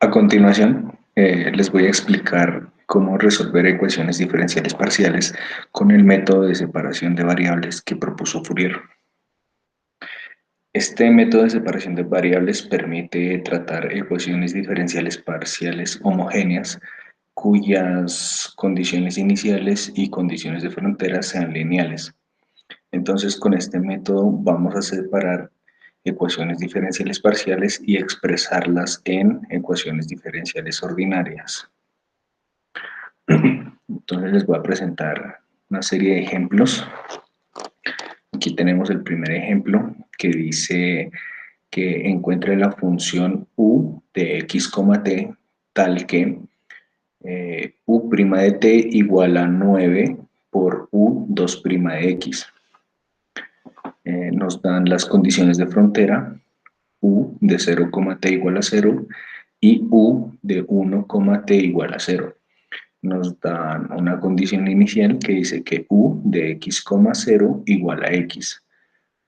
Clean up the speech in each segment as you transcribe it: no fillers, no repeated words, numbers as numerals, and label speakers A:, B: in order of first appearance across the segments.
A: A continuación, les voy a explicar cómo resolver ecuaciones diferenciales parciales con el método de separación de variables que propuso Fourier. Este método de separación de variables permite tratar ecuaciones diferenciales parciales homogéneas cuyas condiciones iniciales y condiciones de frontera sean lineales. Entonces, con este método vamos a separar ecuaciones diferenciales parciales y expresarlas en ecuaciones diferenciales ordinarias. Entonces les voy a presentar una serie de ejemplos. Aquí tenemos el primer ejemplo que dice que encuentre la función u de x, t tal que u' de t igual a 9 por u 2' de x. Nos dan las condiciones de frontera, u de 0, t igual a 0 y u de 1, t igual a 0. Nos dan una condición inicial que dice que u de x, 0 igual a x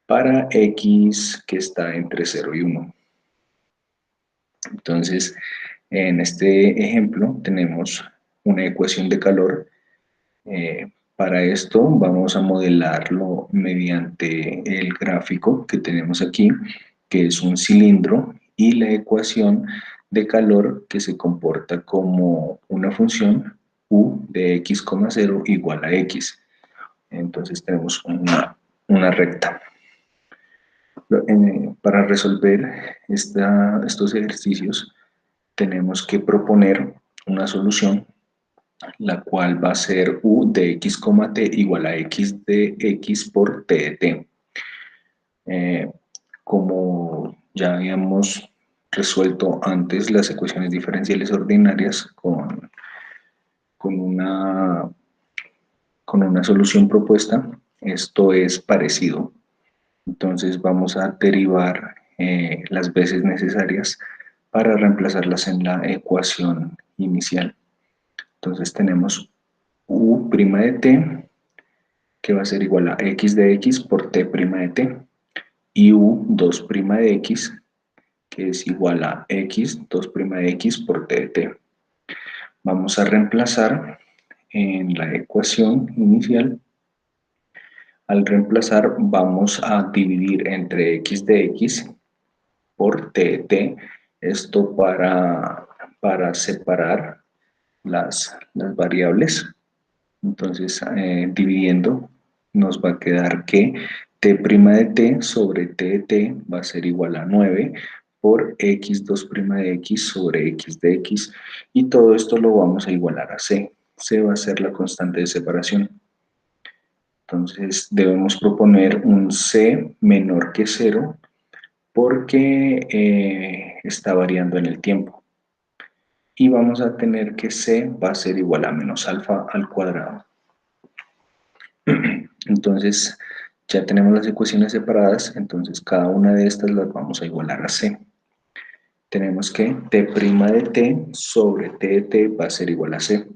A: para x que está entre 0 y 1. Entonces, en este ejemplo tenemos una ecuación de calor. Para esto vamos a modelarlo mediante el gráfico que tenemos aquí, que es un cilindro, y la ecuación de calor que se comporta como una función u de x, 0 igual a x. Entonces tenemos una recta. Para resolver estos ejercicios tenemos que proponer una solución, la cual va a ser u de x, t igual a x de x por t de t. Como ya habíamos resuelto antes las ecuaciones diferenciales ordinarias con una solución propuesta, esto es parecido. Entonces vamos a derivar las veces necesarias para reemplazarlas en la ecuación inicial. Entonces tenemos u' de t, que va a ser igual a x de x por t' de t, y u 2' de x, que es igual a x 2' de x por t de t. Vamos a reemplazar en la ecuación inicial. Al reemplazar vamos a dividir entre x de x por t de t, esto para separar las variables. Entonces, dividiendo, nos va a quedar que t' de t sobre t de t va a ser igual a 9 por x 2' de x sobre x de x, y todo esto lo vamos a igualar a c. C va a ser la constante de separación. Entonces debemos proponer un c menor que 0 porque está variando en el tiempo. Y vamos a tener que c va a ser igual a menos alfa al cuadrado. Entonces ya tenemos las ecuaciones separadas, entonces cada una de estas las vamos a igualar a c. Tenemos que t' de t sobre t de t va a ser igual a c.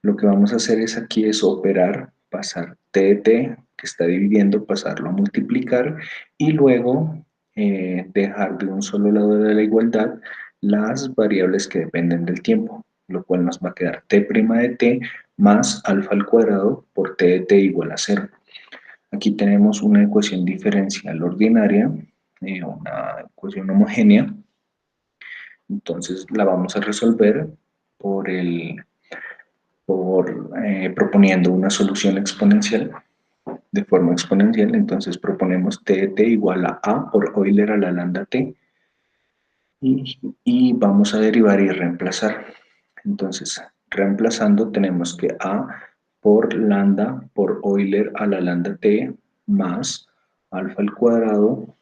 A: Lo que vamos a hacer aquí es operar, pasar t de t, que está dividiendo, pasarlo a multiplicar, y luego dejar de un solo lado de la igualdad las variables que dependen del tiempo, lo cual nos va a quedar t' de t más alfa al cuadrado por t de t igual a 0. Aquí tenemos una ecuación diferencial ordinaria, una ecuación homogénea. Entonces la vamos a resolver proponiendo una solución exponencial, de forma exponencial. Entonces proponemos t de t igual a por Euler a la lambda t, y vamos a derivar y reemplazar. Entonces, reemplazando tenemos que a por lambda por Euler a la lambda t más alfa al cuadrado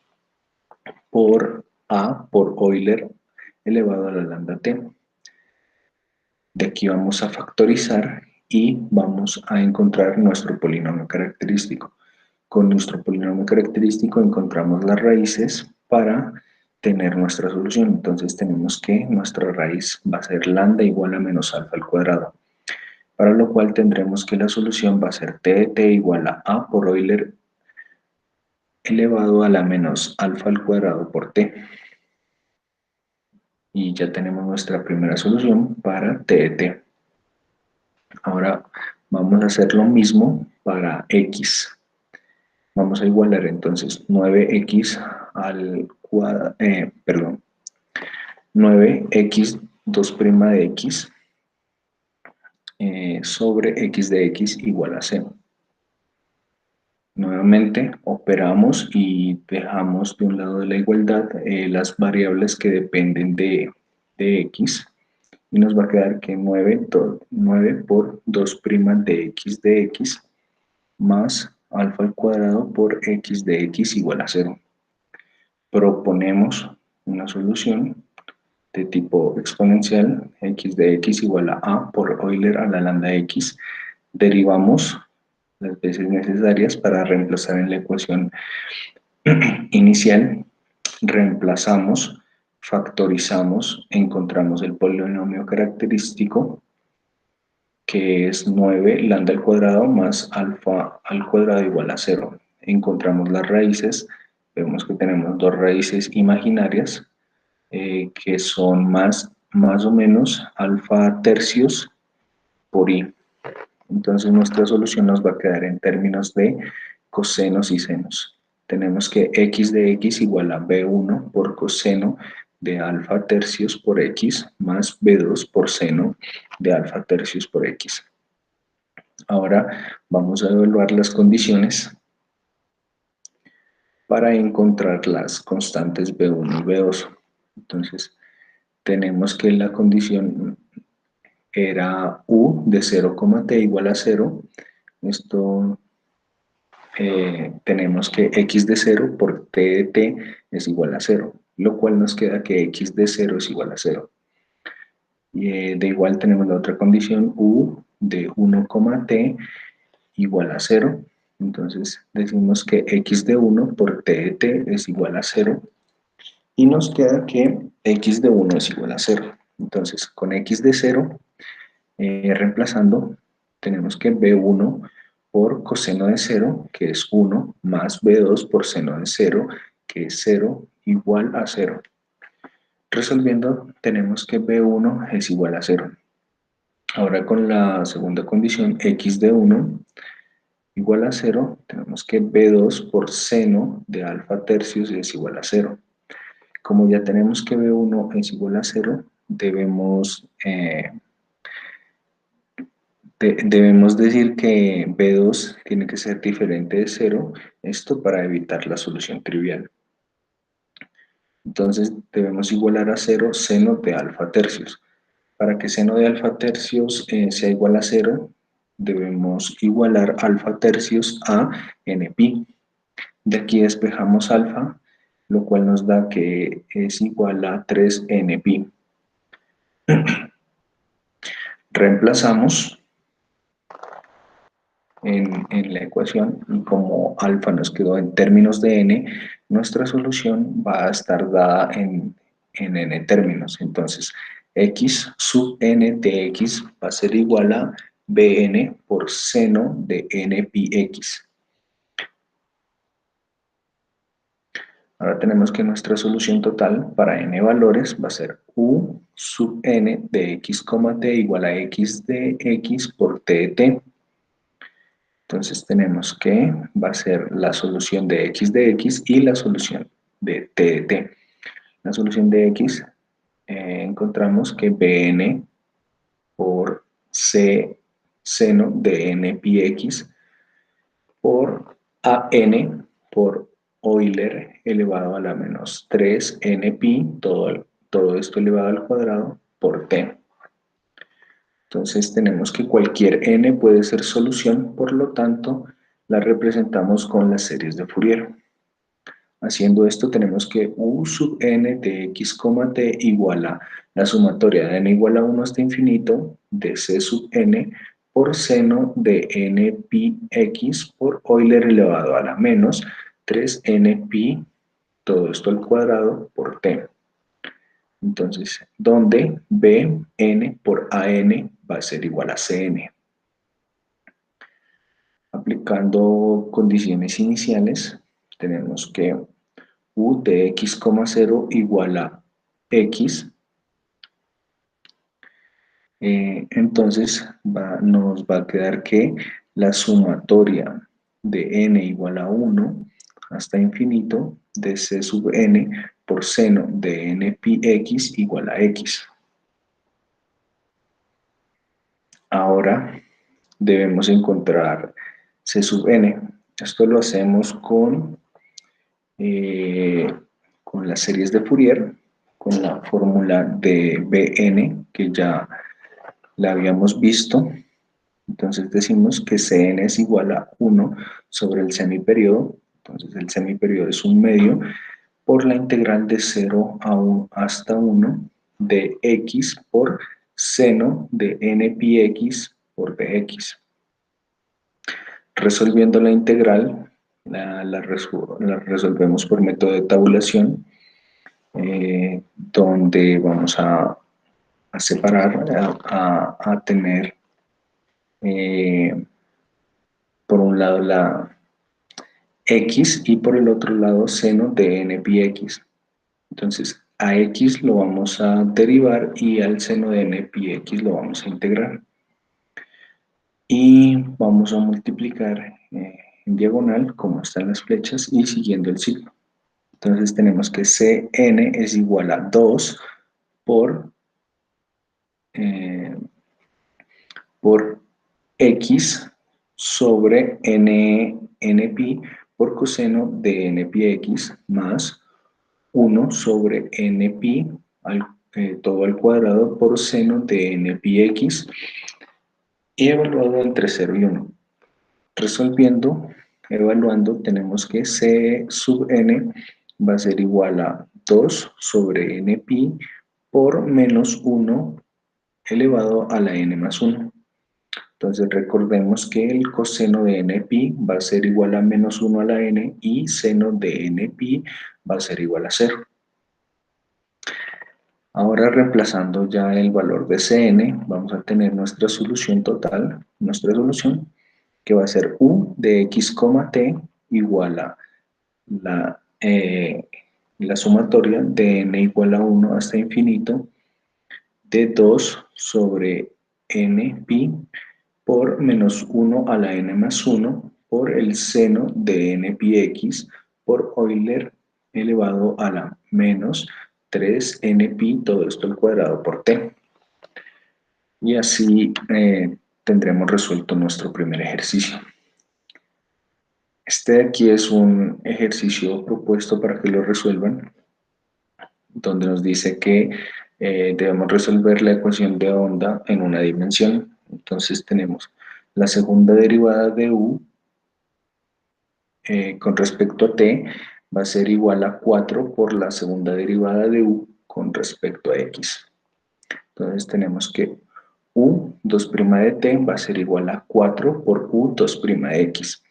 A: por a por Euler elevado a la lambda t. De aquí vamos a factorizar y vamos a encontrar nuestro polinomio característico. Con nuestro polinomio característico encontramos las raíces para tener nuestra solución. Entonces tenemos que nuestra raíz va a ser lambda igual a menos alfa al cuadrado, para lo cual tendremos que la solución va a ser t de t igual a por Euler elevado a la menos alfa al cuadrado por t. y ya tenemos nuestra primera solución para t de t. Ahora vamos a hacer lo mismo para x. Vamos a igualar entonces 9x al cuadrado, 9x 2' de x sobre x de x igual a 0. Nuevamente operamos y dejamos de un lado de la igualdad las variables que dependen de x y nos va a quedar que 9 por 2' de x más alfa al cuadrado por x de x igual a 0. Proponemos una solución de tipo exponencial, x de x igual a por Euler a la lambda x. Derivamos las veces necesarias para reemplazar en la ecuación inicial, reemplazamos, factorizamos, encontramos el polinomio característico que es 9 lambda al cuadrado más alfa al cuadrado igual a 0. Encontramos las raíces, vemos que tenemos dos raíces imaginarias que son más o menos alfa tercios por i. Entonces nuestra solución nos va a quedar en términos de cosenos y senos. Tenemos que x de x igual a b1 por coseno de alfa tercios por x más b2 por seno de alfa tercios por x. Ahora vamos a evaluar las condiciones para encontrar las constantes b1 y b2. Entonces tenemos que la condición era u de 0, t igual a 0. Esto tenemos que x de 0 por t de t es igual a 0, lo cual nos queda que x de 0 es igual a 0. Y de igual tenemos la otra condición, u de 1, t igual a 0. Entonces decimos que x de 1 por t de t es igual a 0. Y nos queda que x de 1 es igual a 0. Entonces con x de 0, reemplazando, tenemos que b1 por coseno de 0, que es 1, más b2 por seno de 0, que es 0, igual a 0. Resolviendo, tenemos que b1 es igual a 0. Ahora con la segunda condición, x de 1 igual a 0, tenemos que b2 por seno de alfa tercios es igual a 0. Como ya tenemos que b1 es igual a 0, debemos decir que b2 tiene que ser diferente de 0, esto para evitar la solución trivial. Entonces debemos igualar a 0 seno de alfa tercios. Para que seno de alfa tercios sea igual a 0, debemos igualar alfa tercios a npi. De aquí despejamos alfa, lo cual nos da que es igual a 3 npi. Reemplazamos en la ecuación y como alfa nos quedó en términos de n, nuestra solución va a estar dada en n términos. Entonces, x sub n de x va a ser igual a bn por seno de n pi x. Ahora tenemos que nuestra solución total para n valores va a ser u sub n de x, t igual a x de x por t de t. Entonces tenemos que va a ser la solución de x y la solución de t de t. La solución de x encontramos que bn por c seno de n pi x por an por Euler elevado a la menos 3 n pi, todo esto elevado al cuadrado por t. Entonces tenemos que cualquier n puede ser solución, por lo tanto la representamos con las series de Fourier. Haciendo esto tenemos que u sub n de x, t igual a la sumatoria de n igual a 1 hasta infinito de c sub n por seno de n pi x por Euler elevado a la menos 3 n pi, todo esto al cuadrado por t. Entonces, donde bn por an va a ser igual a cn. Aplicando condiciones iniciales, tenemos que u de x, 0 igual a x Entonces nos va a quedar que la sumatoria de n igual a 1 hasta infinito de c sub n por seno de n pi x igual a x. Ahora debemos encontrar c sub n. Esto lo hacemos eh, con las series de Fourier, con la fórmula de Bn que ya la habíamos visto. Entonces decimos que Cn es igual a 1 sobre el semiperiodo. Entonces el semiperiodo es un medio por la integral de 0 a 1 hasta 1 de x por seno de n pi x por dx. Resolviendo la integral, la resolvemos por método de tabulación, donde vamos a separar, a tener por un lado la x y por el otro lado seno de n pi x. Entonces a x lo vamos a derivar y al seno de n pi x lo vamos a integrar. Y vamos a multiplicar en diagonal, como están las flechas, y siguiendo el signo. Entonces tenemos que Cn es igual a 2 eh, por x sobre n pi por coseno de n pi x más 1 sobre n pi todo al cuadrado por seno de n pi x y evaluado entre 0 y 1. Resolviendo, evaluando, tenemos que c sub n va a ser igual a 2 sobre n pi por menos 1 elevado a la n más 1. Entonces recordemos que el coseno de n pi va a ser igual a menos 1 a la n y seno de n pi va a ser igual a 0. Ahora reemplazando ya el valor de Cn, vamos a tener nuestra solución total, nuestra solución, que va a ser u de x, t igual a la sumatoria de n igual a 1 hasta infinito de 2 sobre n pi por menos 1 a la n más 1 por el seno de n pi x por Euler elevado a la menos 3n pi, todo esto al cuadrado por t. Y así tendremos resuelto nuestro primer ejercicio. Este de aquí es un ejercicio propuesto para que lo resuelvan, donde nos dice que debemos resolver la ecuación de onda en una dimensión. Entonces tenemos la segunda derivada de u con respecto a t va a ser igual a 4 por la segunda derivada de u con respecto a x. Entonces tenemos que u 2' de t va a ser igual a 4 por u 2' de x.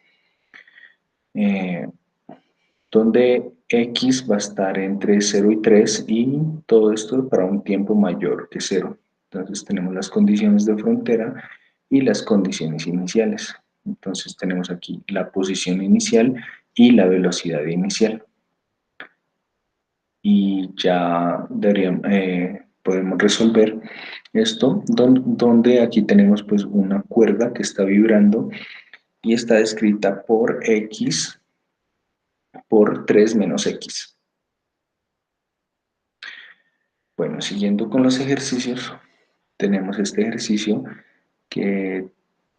A: Donde x va a estar entre 0 y 3 y todo esto para un tiempo mayor que 0. Entonces tenemos las condiciones de frontera y las condiciones iniciales. Entonces tenemos aquí la posición inicial y la velocidad inicial. Y ya podemos resolver esto, donde aquí tenemos pues una cuerda que está vibrando y está descrita por x por 3 menos x. Bueno, siguiendo con los ejercicios, tenemos este ejercicio que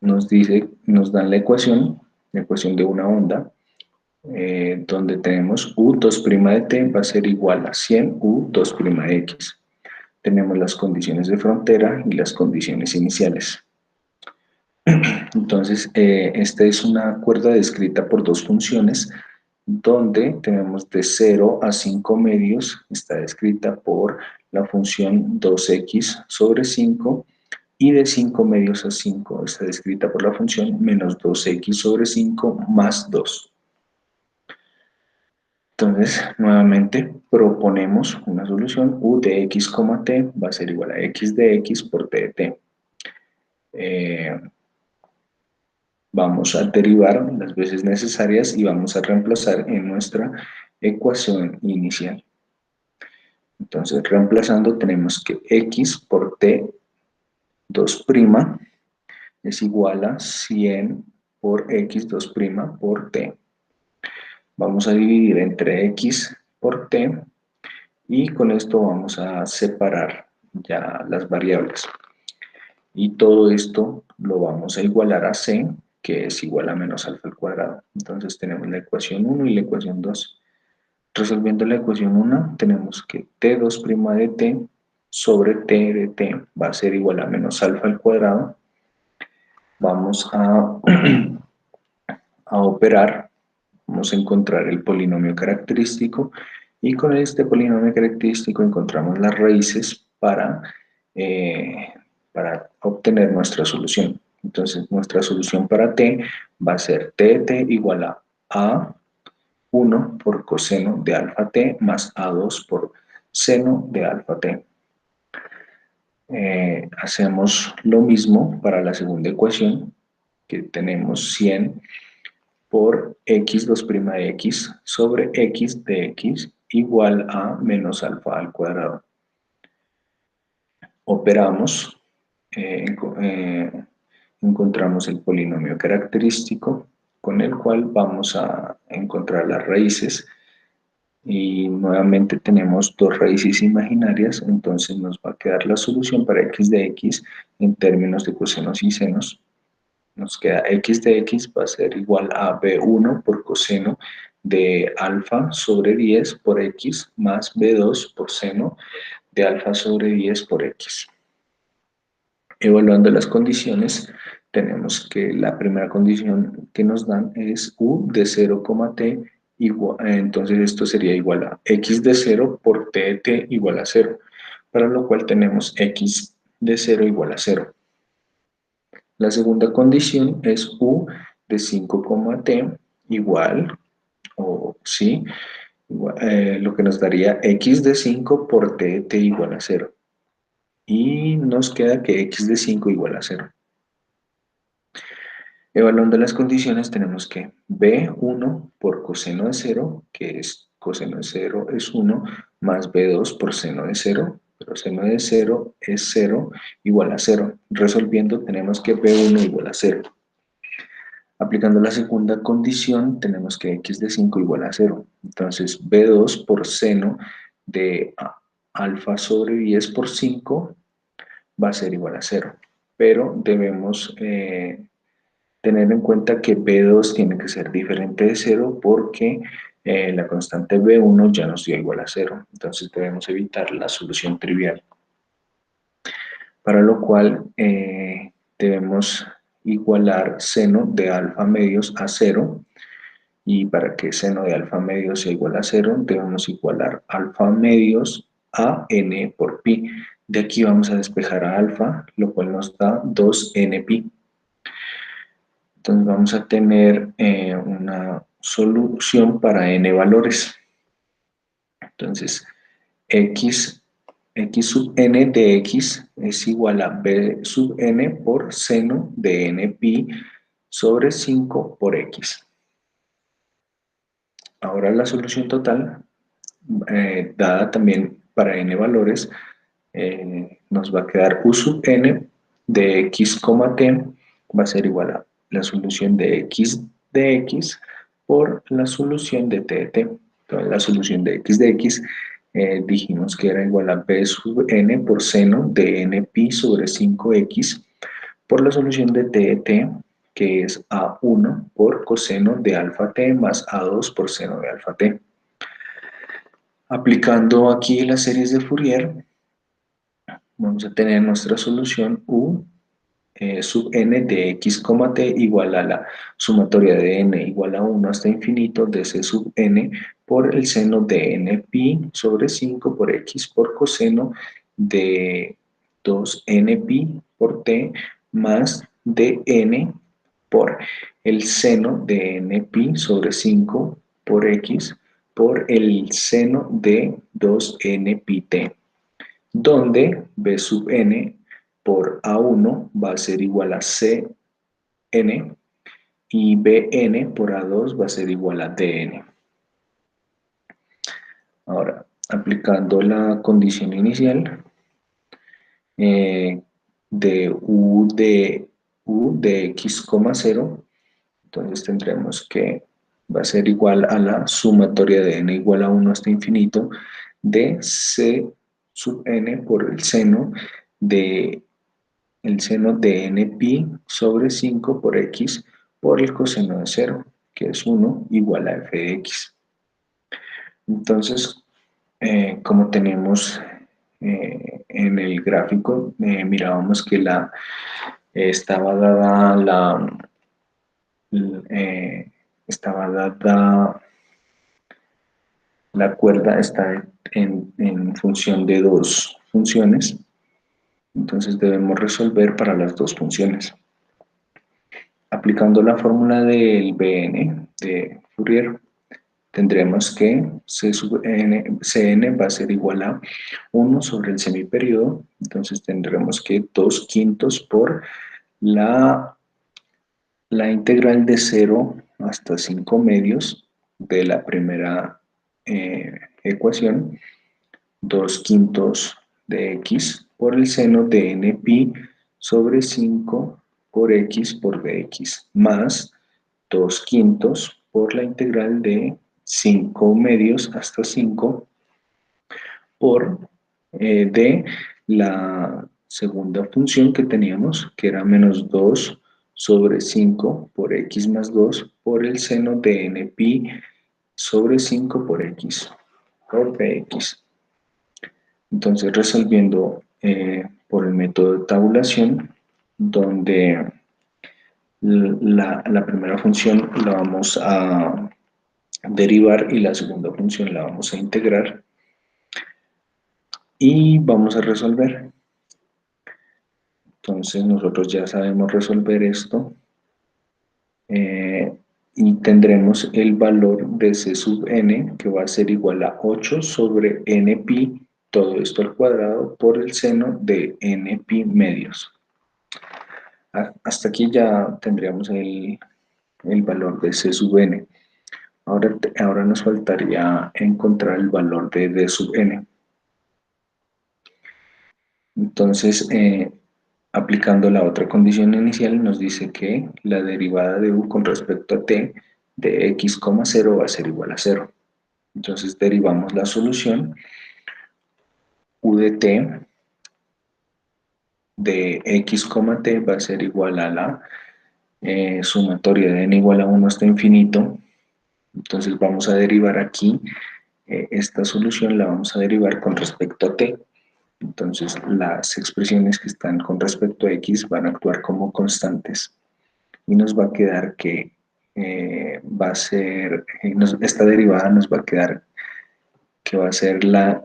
A: nos dice, nos dan la ecuación de una onda, donde tenemos u 2' de t va a ser igual a 100 u 2' de x. Tenemos las condiciones de frontera y las condiciones iniciales. Entonces, esta es una cuerda descrita por dos funciones, donde tenemos de 0 a 5 medios, está descrita por la función 2x sobre 5, y de 5 medios a 5 está descrita por la función menos 2x sobre 5 más 2. Entonces, nuevamente proponemos una solución. U de x, t va a ser igual a x de x por t de t. Vamos a derivar las veces necesarias y vamos a reemplazar en nuestra ecuación inicial. Entonces, reemplazando tenemos que x por t 2' es igual a 100 por x 2' por t. Vamos a dividir entre x por t y con esto vamos a separar ya las variables. Y todo esto lo vamos a igualar a c, que es igual a menos alfa al cuadrado. Entonces tenemos la ecuación 1 y la ecuación 2. Resolviendo la ecuación 1, tenemos que t2' de t sobre t de t va a ser igual a menos alfa al cuadrado. Vamos a operar, vamos a encontrar el polinomio característico y con este polinomio característico encontramos las raíces para obtener nuestra solución. Entonces nuestra solución para t va a ser t de t igual a 1 por coseno de alfa t más a2 por seno de alfa t. Hacemos lo mismo para la segunda ecuación, que tenemos 100 por x 2' de x sobre x de x igual a menos alfa al cuadrado. Operamos, encontramos el polinomio característico con el cual vamos a encontrar las raíces y nuevamente tenemos dos raíces imaginarias, entonces nos va a quedar la solución para x de x en términos de cosenos y senos. Nos queda x de x va a ser igual a b1 por coseno de alfa sobre 10 por x más b2 por seno de alfa sobre 10 por x. Evaluando las condiciones, tenemos que la primera condición que nos dan es u de 0, t igual, entonces esto sería igual a x de 0 por t de t igual a 0, para lo cual tenemos x de 0 igual a 0. La segunda condición es u de 5, t igual, o sí, lo que nos daría x de 5 por t de t igual a 0. Y nos queda que x de 5 igual a 0. Evaluando las condiciones tenemos que b1 por coseno de 0, que es coseno de 0 es 1, más b2 por seno de 0, pero seno de 0 es 0, igual a 0. Resolviendo tenemos que b1 igual a 0. Aplicando la segunda condición tenemos que x de 5 igual a 0. Entonces b2 por seno de alfa sobre 10 por 5 va a ser igual a 0. Pero debemos tener en cuenta que B2 tiene que ser diferente de 0 porque la constante B1 ya nos dio igual a 0. Entonces debemos evitar la solución trivial. Para lo cual debemos igualar seno de alfa medios a 0. Y para que seno de alfa medios sea igual a 0, debemos igualar alfa medios a n por pi. De aquí vamos a despejar a alfa, lo cual nos da 2n pi. Entonces vamos a tener una solución para n valores. Entonces, x sub n de x es igual a b sub n por seno de n pi sobre 5 por x. Ahora la solución total, dada también para n valores, nos va a quedar u sub n de x, t va a ser igual a la solución de x por la solución de t de t. Entonces la solución de x dijimos que era igual a b sub n por seno de n pi sobre 5x por la solución de t de t, que es a1 por coseno de alfa t más a2 por seno de alfa t. Aplicando aquí las series de Fourier, vamos a tener nuestra solución u sub n de x, t igual a la sumatoria de n igual a 1 hasta infinito de c sub n por el seno de n pi sobre 5 por x por coseno de 2n pi por t más de n por el seno de n pi sobre 5 por x por el seno de 2n pi t, donde b sub n por a1 va a ser igual a cn y bn por a2 va a ser igual a dn. Ahora, aplicando la condición inicial, de x, 0. Entonces tendremos que va a ser igual a la sumatoria de n igual a 1 hasta infinito de c sub n por el seno de n pi sobre 5 por x por el coseno de 0, que es 1 igual a f de x. Entonces, como tenemos en el gráfico, mirábamos que estaba dada eh, estaba dada la cuerda, está en función de dos funciones, entonces debemos resolver para las dos funciones. Aplicando la fórmula del Bn de Fourier, tendremos que Cn va a ser igual a 1 sobre el semiperiodo, entonces tendremos que 2 quintos por la integral de 0 hasta 5 medios de la primera ecuación, 2 quintos de x por el seno de n pi sobre 5 por x por dx, más 2 quintos por la integral de 5 medios hasta 5 por de la segunda función que teníamos, que era menos 2 sobre 5 por x más 2 por el seno de n pi sobre 5 por x por dx. Entonces, resolviendo por el método de tabulación, donde la primera función la vamos a derivar y la segunda función la vamos a integrar y vamos a resolver. Entonces, nosotros ya sabemos resolver esto y tendremos el valor de c sub n, que va a ser igual a 8 sobre n pi, todo esto al cuadrado, por el seno de n pi medios. Hasta aquí ya tendríamos el valor de c sub n. Ahora nos faltaría encontrar el valor de d sub n. Entonces, aplicando la otra condición inicial, nos dice que la derivada de u con respecto a t de x, 0 va a ser igual a 0. Entonces, derivamos la solución. U de t de x, t va a ser igual a la sumatoria de n igual a 1 hasta infinito. Entonces, vamos a derivar aquí esta solución, la vamos a derivar con respecto a t. Entonces, las expresiones que están con respecto a x van a actuar como constantes y nos va a quedar que va a ser, esta derivada nos va a quedar que va a ser la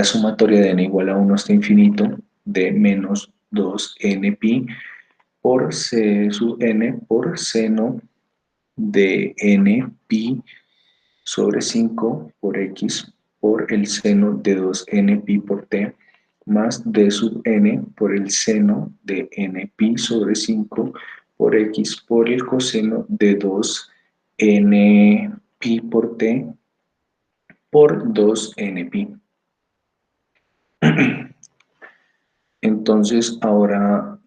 A: sumatoria de n igual a 1 hasta infinito de menos 2 pi por c sub n por seno de n pi sobre 5 por x por el seno de 2 pi por t más d sub n por el seno de n pi sobre 5 por x por el coseno de 2 pi por t por 2 pi. Entonces ahora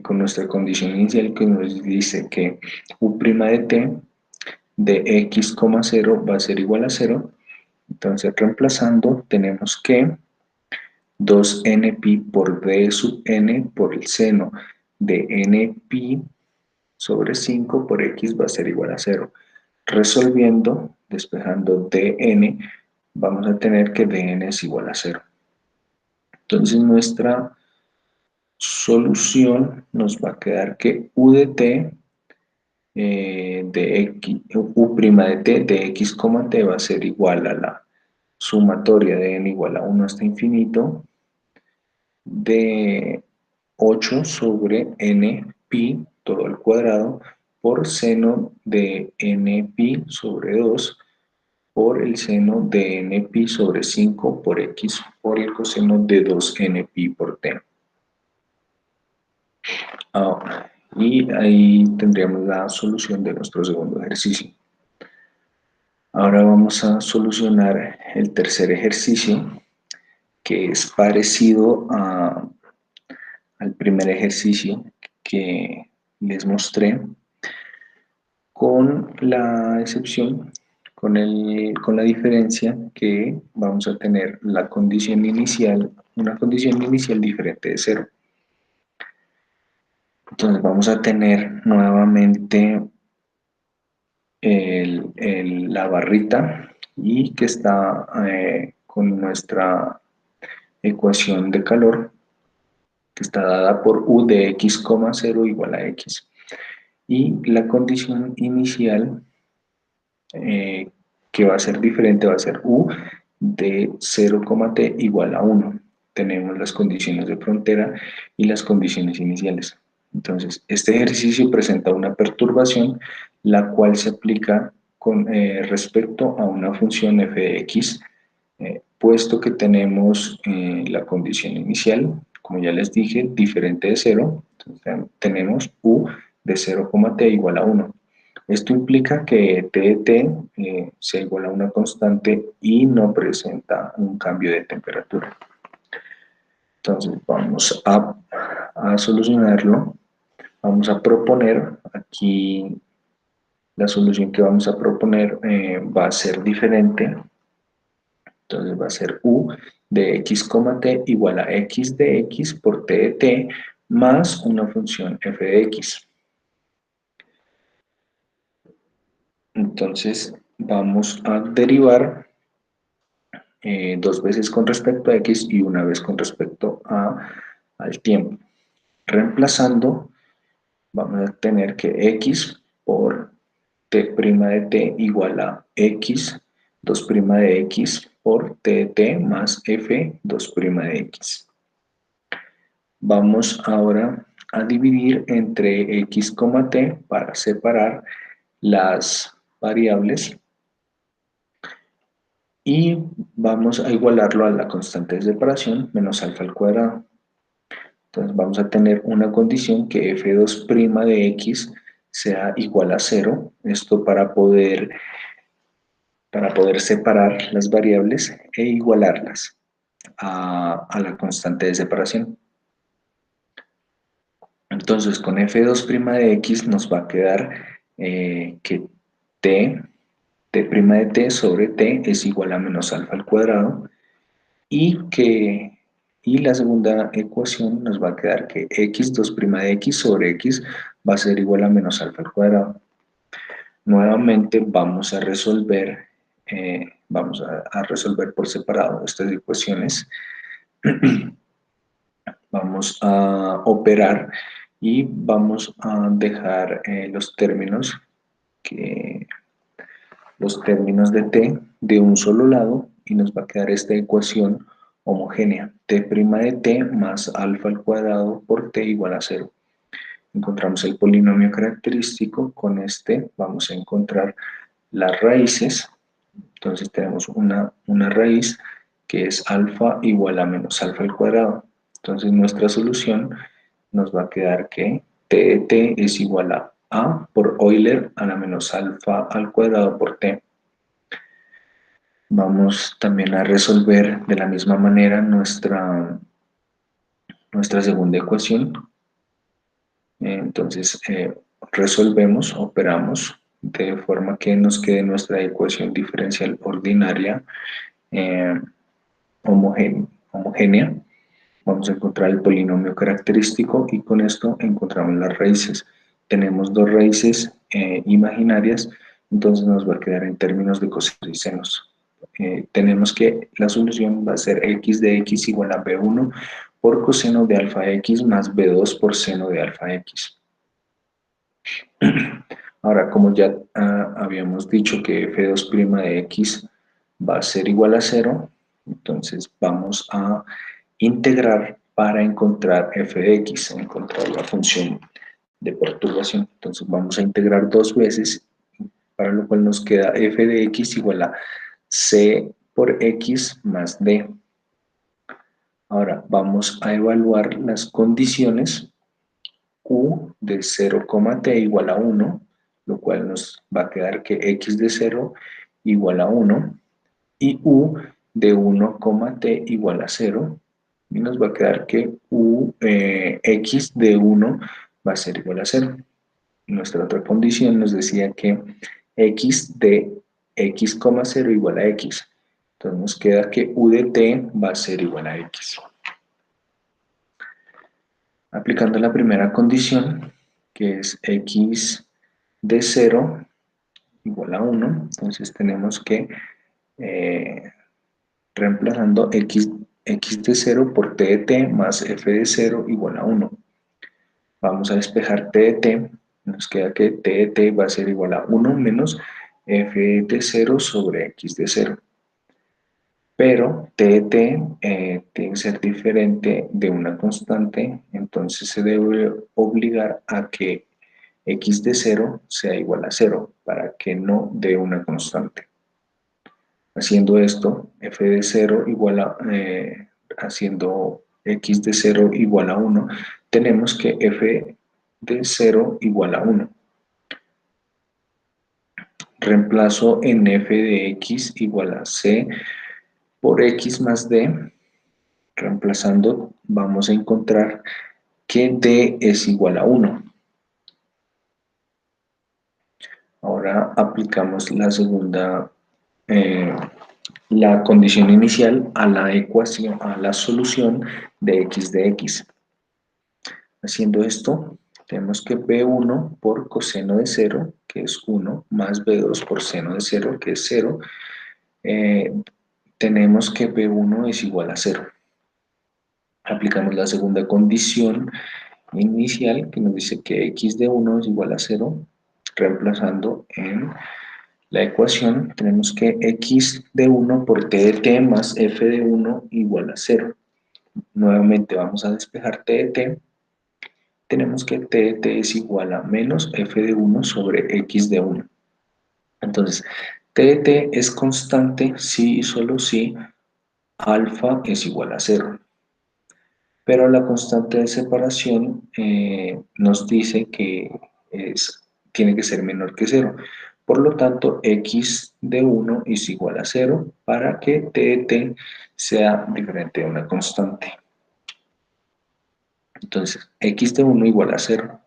A: con nuestra condición inicial que nos dice que u' de t de x, 0 va a ser igual a 0, entonces reemplazando tenemos que 2 pi por d sub n por el seno de n pi sobre 5 por x va a ser igual a 0. Resolviendo, despejando dn, vamos a tener que dn es igual a 0. Entonces nuestra solución nos va a quedar que u de t de x, u' de t de x, t va a ser igual a la sumatoria de n igual a 1 hasta infinito de 8 sobre n pi todo al cuadrado por seno de n pi sobre 2 por el seno de n pi sobre 5 por x por el coseno de 2 pi por t. Y ahí tendríamos la solución de nuestro segundo ejercicio. Ahora vamos a solucionar el tercer ejercicio, que es parecido al primer ejercicio que les mostré, con la excepción, con la diferencia que vamos a tener la condición inicial, una condición inicial diferente de cero. Entonces vamos a tener nuevamente la barrita y que está con nuestra ecuación de calor, que está dada por U de x, 0 igual a x. Y la condición inicial que va a ser diferente, va a ser U de 0, t igual a 1. Tenemos las condiciones de frontera y las condiciones iniciales. Entonces, este ejercicio presenta una perturbación, la cual se aplica con respecto a una función f de x, puesto que tenemos la condición inicial, como ya les dije, diferente de 0, entonces, tenemos U de 0, t igual a 1. Esto implica que T de T sea igual a una constante y no presenta un cambio de temperatura. Entonces vamos a solucionarlo. Vamos a proponer aquí, la solución que vamos a proponer va a ser diferente. Entonces va a ser U de x, t igual a x de x por t de t más una función f de x. Entonces vamos a derivar dos veces con respecto a x y una vez con respecto al tiempo. Reemplazando, vamos a tener que x por t' de t igual a x 2' de x por t de t más f 2' de x. Vamos ahora a dividir entre x, t para separar las variables y vamos a igualarlo a la constante de separación menos alfa al cuadrado. Entonces vamos a tener una condición que f2' de x sea igual a 0, esto para poder separar las variables e igualarlas a la constante de separación. Entonces con f2' de x nos va a quedar que t' de t sobre t es igual a menos alfa al cuadrado y la segunda ecuación nos va a quedar que x 2' de x sobre x va a ser igual a menos alfa al cuadrado. Nuevamente vamos a resolver, por separado estas ecuaciones. Vamos a operar y vamos a dejar los términos de t de un solo lado y nos va a quedar esta ecuación homogénea, t' de t más alfa al cuadrado por t igual a 0. Encontramos el polinomio característico, con este vamos a encontrar las raíces, entonces tenemos una raíz que es alfa igual a menos alfa al cuadrado. Entonces nuestra solución nos va a quedar que t de t es igual a por Euler a la menos alfa al cuadrado por t. Vamos también a resolver de la misma manera nuestra segunda ecuación. Entonces resolvemos, operamos de forma que nos quede nuestra ecuación diferencial ordinaria homogénea. Vamos a encontrar el polinomio característico y con esto encontramos las raíces. Tenemos dos raíces imaginarias, entonces nos va a quedar en términos de cosinos y senos. Tenemos que la solución va a ser x de x igual a b1 por coseno de alfa x más b2 por seno de alfa x. Ahora, como ya habíamos dicho que f2' de x va a ser igual a 0, entonces vamos a integrar para encontrar f de x, encontrar la función de perturbación. Entonces vamos a integrar dos veces, para lo cual nos queda f de x igual a c por x más d. Ahora vamos a evaluar las condiciones u de 0, t igual a 1, lo cual nos va a quedar que x de 0 igual a 1, y u de 1, t igual a 0 y nos va a quedar que x de 1 va a ser igual a 0. Nuestra otra condición nos decía que x de x, 0 igual a x. Entonces nos queda que u de t va a ser igual a x. Aplicando la primera condición, que es x de 0 igual a 1, entonces tenemos que reemplazando x de 0 por t de t más f de 0 igual a 1. Vamos a despejar t de t, nos queda que t de t va a ser igual a 1 menos f de 0 sobre x de 0. Pero t de t tiene que ser diferente de una constante, entonces se debe obligar a que x de 0 sea igual a 0 para que no dé una constante. Haciendo esto, f de 0 igual a, haciendo x de 0 igual a 1, tenemos que f de 0 igual a 1. Reemplazo en f de x igual a c por x más d. Reemplazando, vamos a encontrar que d es igual a 1. Ahora aplicamos la segunda, la condición inicial a la ecuación, a la solución de x de x. Haciendo esto, tenemos que b1 por coseno de 0, que es 1, más b2 por seno de 0, que es 0. Tenemos que b1 es igual a 0. Aplicamos la segunda condición inicial, que nos dice que x de 1 es igual a 0. Reemplazando en la ecuación, tenemos que x de 1 por t de t más f de 1 igual a 0. Nuevamente vamos a despejar t de t. Tenemos que t de t es igual a menos f de 1 sobre x de 1. Entonces, t de t es constante si y solo si alfa es igual a 0. Pero la constante de separación nos dice que tiene que ser menor que 0. Por lo tanto, x de 1 es igual a 0 para que t de t sea diferente de una constante. Entonces, x de 1 igual a 0.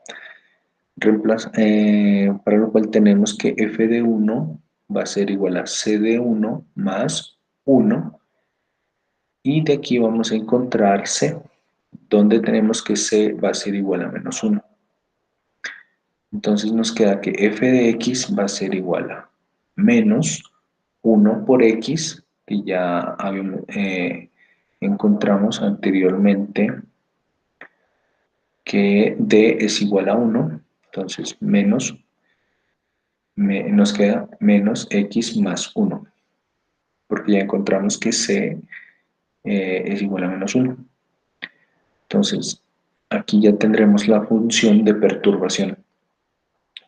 A: Para lo cual tenemos que f de 1 va a ser igual a c de 1 más 1. Y de aquí vamos a encontrar c, donde tenemos que c va a ser igual a menos 1. Entonces nos queda que f de x va a ser igual a menos 1 por x, que ya encontramos anteriormente que d es igual a 1. Entonces nos queda menos x más 1, porque ya encontramos que c es igual a menos 1. Entonces, aquí ya tendremos la función de perturbación.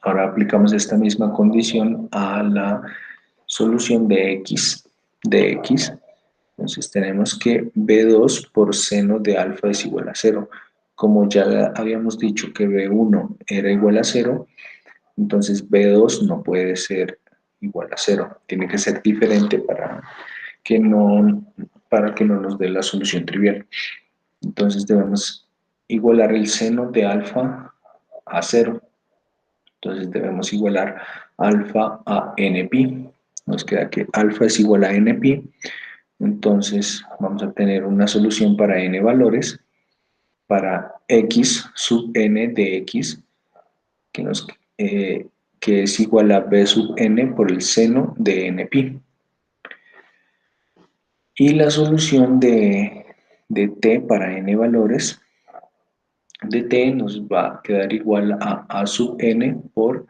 A: Ahora aplicamos esta misma condición a la solución de x. Entonces tenemos que b2 por seno de alfa es igual a 0. Como ya habíamos dicho que b1 era igual a 0, entonces b2 no puede ser igual a 0. Tiene que ser diferente para que no nos dé la solución trivial. Entonces debemos igualar el seno de alfa a 0. Entonces debemos igualar alfa a npi. Nos queda que alfa es igual a npi. Entonces vamos a tener una solución para n valores, para x sub n de x, que es igual a b sub n por el seno de npi. Y la solución de t para n valores de t nos va a quedar igual a sub n por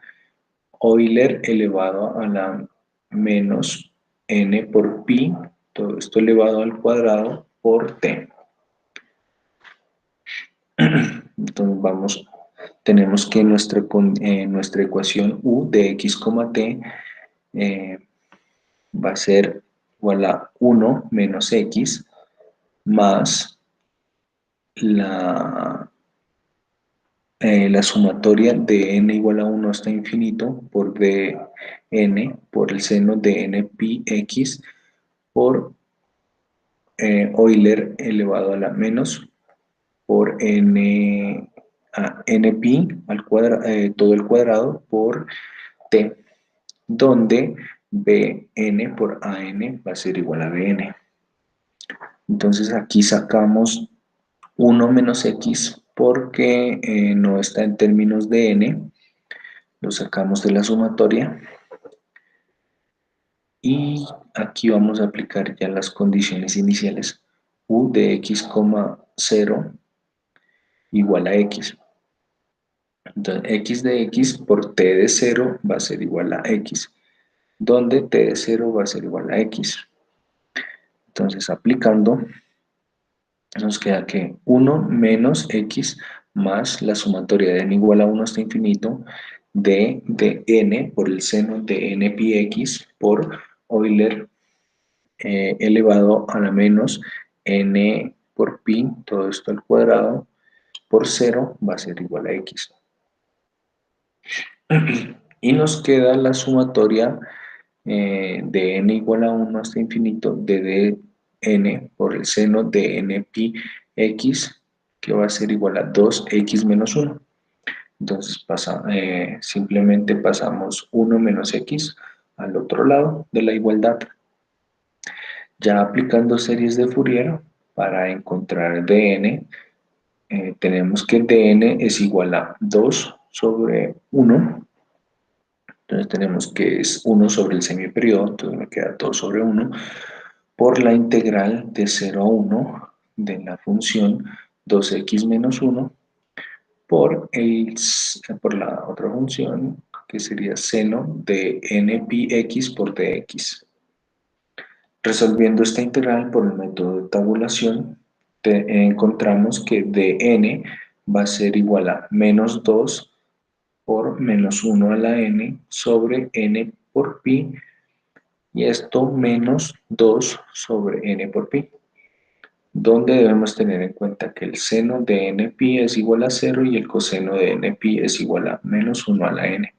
A: Euler elevado a la menos n por pi, todo esto elevado al cuadrado por t. Entonces tenemos que nuestra ecuación u de x, t va a ser igual a 1 menos x más la sumatoria de n igual a 1 hasta infinito por dn por el seno de n pi x por Euler elevado a la menos por n, npi al cuadrado, todo el cuadrado por t, donde bn por an va a ser igual a bn. Entonces aquí sacamos 1 menos x porque no está en términos de n, lo sacamos de la sumatoria y aquí vamos a aplicar ya las condiciones iniciales. U de x, 0 igual a x. Entonces x de x por t de 0 va a ser igual a x, donde t de 0 va a ser igual a x. Entonces aplicando nos queda que 1 menos x más la sumatoria de n igual a 1 hasta infinito de n por el seno de n pi x por Euler elevado a la menos n por pi, todo esto al cuadrado, por 0 va a ser igual a x. Y nos queda la sumatoria de n igual a 1 hasta infinito de dn por el seno de n pi x, que va a ser igual a 2x menos 1. Entonces simplemente pasamos 1 menos x al otro lado de la igualdad. Ya aplicando series de Fourier para encontrar dn, tenemos que dn es igual a 2 sobre 1. Entonces tenemos que es 1 sobre el semiperiodo, entonces me queda 2 sobre 1, por la integral de 0 a 1 de la función 2x menos 1 por la otra función que sería seno de n pi x por dx. Resolviendo esta integral por el método de tabulación, encontramos que dn va a ser igual a menos 2 por menos 1 a la n sobre n por pi, y esto menos 2 sobre n por pi, donde debemos tener en cuenta que el seno de n pi es igual a 0 y el coseno de n pi es igual a menos 1 a la n.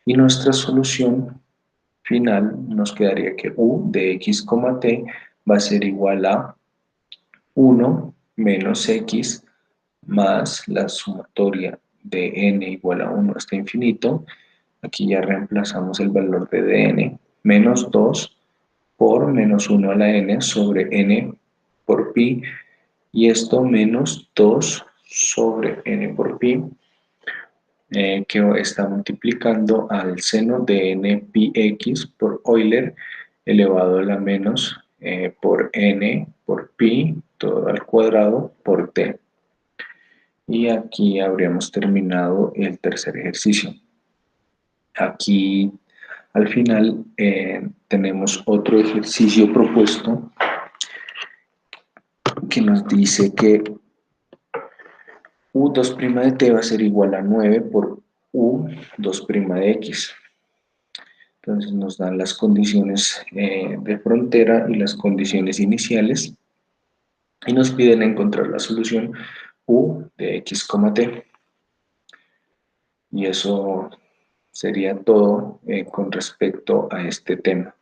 A: Y nuestra solución final nos quedaría que u de x, t va a ser igual a 1 menos x más la sumatoria de n igual a 1 hasta infinito. Aquí ya reemplazamos el valor de dn, menos 2 por menos 1 a la n sobre n por pi, y esto menos 2 sobre n por pi, que está multiplicando al seno de n pi x por Euler elevado a la menos por n por pi, todo al cuadrado, por t. Y aquí habríamos terminado el tercer ejercicio. Aquí al final tenemos otro ejercicio propuesto que nos dice que U2' de t va a ser igual a 9 por U2' de x. Entonces nos dan las condiciones de frontera y las condiciones iniciales y nos piden encontrar la solución U de x, t. Y eso sería todo con respecto a este tema.